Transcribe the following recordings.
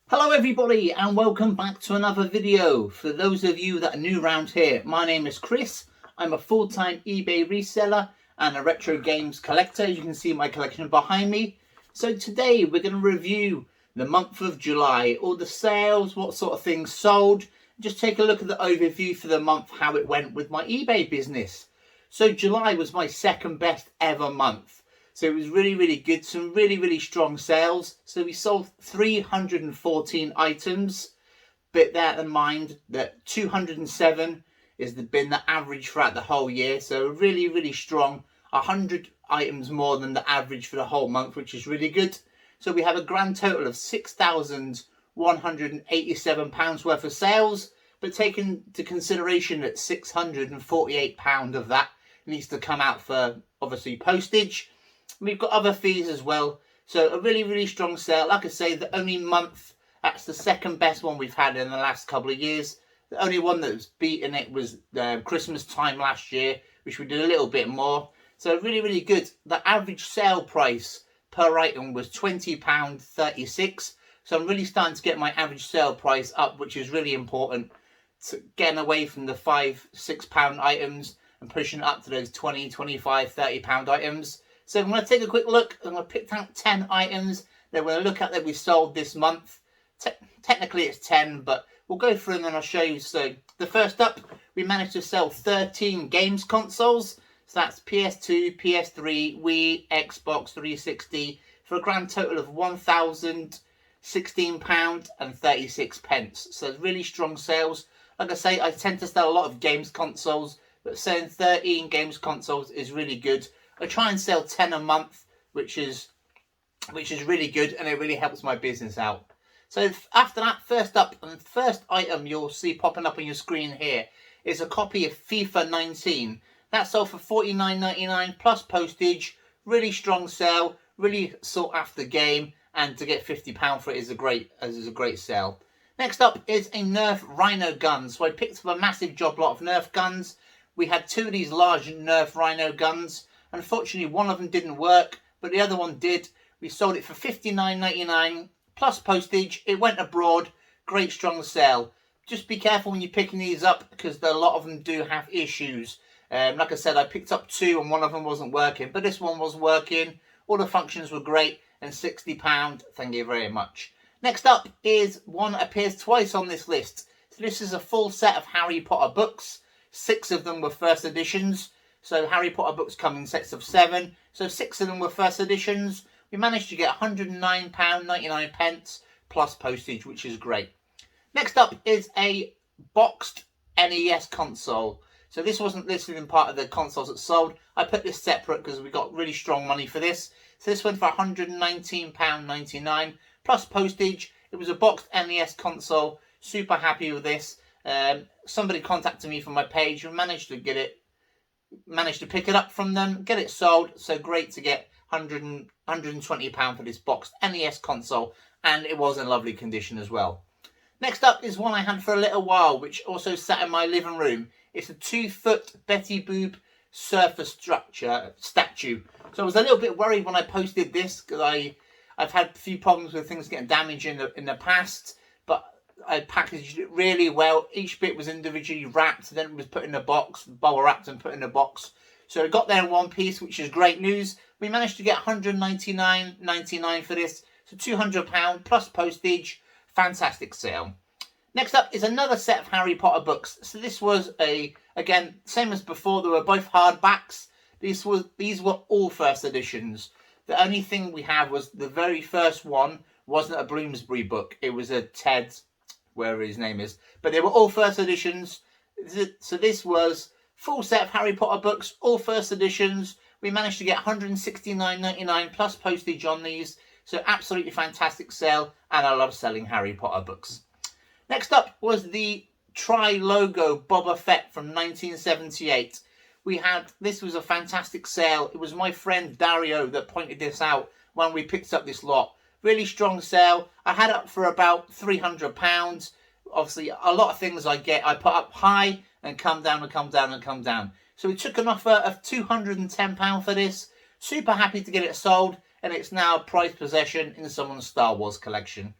Hello everybody and welcome back to another video. For those of you that are new around here, my name is Chris. I'm a full-time eBay reseller and a retro games collector. You can see my collection behind me. So today we're going to review the month of July, all the sales, what sort of things sold. Just take a look at the overview for the month, how it went with my eBay business. So July was my second best ever month. So it was really good. Some really strong sales. So we sold 314 items. But bear in mind that 207 is been the average throughout the whole year. So really strong. 100 items more than the average for the whole month, which is really good. So we have a grand total of £6,187 worth of sales. But taking into consideration that £648 of that needs to come out for obviously postage. We've got other fees as well. So a really strong sale. Like I say, the only month, that's the second best one we've had in the last couple of years. The only one that was beating it was Christmas time last year, which we did a little bit more. So really good. The average sale price per item was £20.36. So I'm really starting to get my average sale price up, which is really important. To getting away from the £5-6 items and pushing it up to those £20, £25, £30 items. So I'm going to take a quick look. I'm going to pick out 10 items that we're going to look at that we sold this month. Technically it's 10, but we'll go through them and I'll show you. So the first up, we managed to sell 13 games consoles. So that's PS2, PS3, Wii, Xbox 360 for a grand total of £1,016.36. So really strong sales. Like I say, I tend to sell a lot of games consoles, but selling 13 games consoles is really good. I try and sell 10 a month, which is really good, and it really helps my business out. So after that, first up, and the first item you'll see popping up on your screen here is a copy of FIFA 19. That sold for $49.99 plus postage. Really strong sale, really sought after game, and to get £50 for it is a great sale. Next up is a Nerf Rhino gun. So I picked up a massive job lot of Nerf guns. We had two of these large Nerf Rhino guns. Unfortunately, one of them didn't work, but the other one did. We sold it for $59.99 plus postage. It went abroad. Great strong sale. Just be careful when you're picking these up because a lot of them do have issues. Like I said, I picked up two and one of them wasn't working, but this one was working. All the functions were great and £60. Thank you very much. Next up is one that appears twice on this list. So this is a full set of Harry Potter books. 6 of them were first editions. So Harry Potter books come in sets of 7. So 6 of them were first editions. We managed to get £109.99 plus postage, which is great. Next up is a boxed NES console. So this wasn't listed in part of the consoles that sold. I put this separate because we got really strong money for this. So this went for £119.99 plus postage. It was a boxed NES console. Super happy with this. Somebody contacted me from my page and managed to pick it up from them, get it sold. So great to get £120 for this boxed NES console, and it was in lovely condition as well. Next up is one I had for a little while, which also sat in my living room. It's a 2-foot Betty Boop surfer statue. So I was a little bit worried when I posted this because I've had a few problems with things getting damaged in the past, but I packaged it really well. Each bit was individually wrapped, then it was put in a box, bubble wrapped and put in a box. So it got there in one piece, which is great news. We managed to get £199.99 for this, so £200 plus postage. Fantastic sale. Next up is another set of Harry Potter books. So this was again, same as before, they were both hardbacks. These were all first editions. The only thing we had was the very first one wasn't a Bloomsbury book. It was a Ted, wherever his name is. But they were all first editions. So this was full set of Harry Potter books, all first editions. We managed to get £169.99 plus postage on these. So absolutely fantastic sale, and I love selling Harry Potter books. Next up was the Tri-Logo Boba Fett from 1978. This was a fantastic sale. It was my friend Dario that pointed this out when we picked up this lot. Really strong sale. I had it up for about £300. Obviously, a lot of things I put up high and come down and come down and come down. So we took an offer of £210 for this. Super happy to get it sold, and it's now a prized possession in someone's Star Wars collection.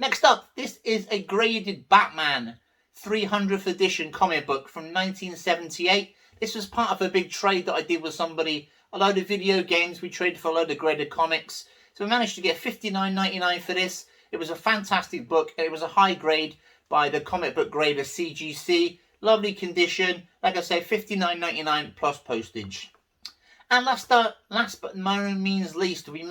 Next up, this is a graded Batman 300th edition comic book from 1978. This was part of a big trade that I did with somebody. A load of video games, we traded for a load of graded comics. So we managed to get $59.99 for this. It was a fantastic book, and it was a high grade by the comic book grader CGC. Lovely condition. Like I say, $59.99 plus postage. And last but by no means least, we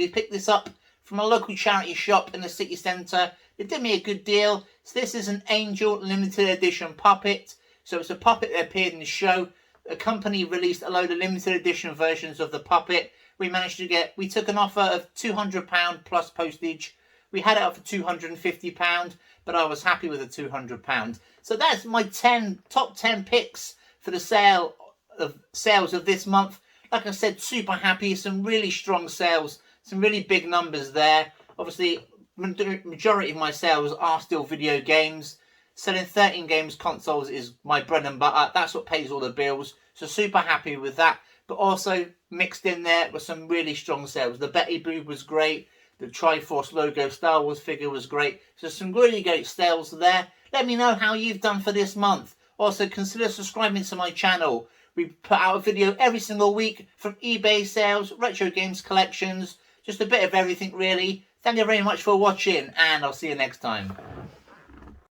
picked this up from a local charity shop in the city centre. They did me a good deal. So this is an Angel limited edition puppet. So it's a puppet that appeared in the show. A company released a load of limited edition versions of the puppet. We took an offer of £200 plus postage. We had it up for £250, but I was happy with the £200. So that's my top 10 picks for the sales of this month. Like I said, super happy. Some really strong sales, some really big numbers there. Obviously, majority of my sales are still video games. Selling 13 games consoles is my bread and butter. That's what pays all the bills. So super happy with that. But also mixed in there with some really strong sales. The Betty Boop was great. The Triforce logo Star Wars figure was great. So some really great sales there. Let me know how you've done for this month. Also consider subscribing to my channel. We put out a video every single week from eBay sales, retro games collections, just a bit of everything really. Thank you very much for watching, and I'll see you next time.